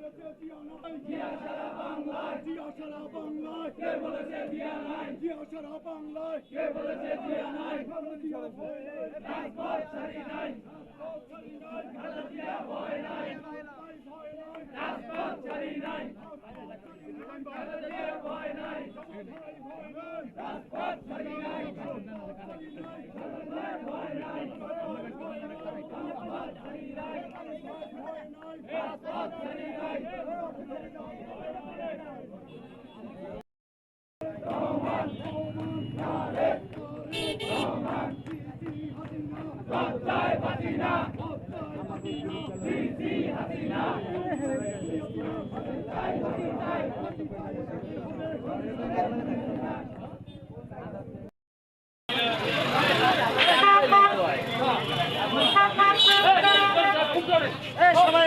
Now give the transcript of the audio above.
জিয়া সারা বাংলায়, জিয়া সারা বাংলায়, কে বলেছে জিয়া নাই? জিয়া সারা বাংলায়, কে বলেছে জিয়া নাই? রাজপথ ছাড়ি নাই, খালেদা জিয়া ভয় নাই, রাজপথ ছাড়ি নাই, খালেদা জিয়া ভয় নাই, রাজপথ ছাড়ি নাই, ভয় নাই, রাজপথ ছাড়ি নাই, রাজপথ ছাড়ি নাই। লজ্জায় বাঁচি না, সিসি হাসিনা, সবাই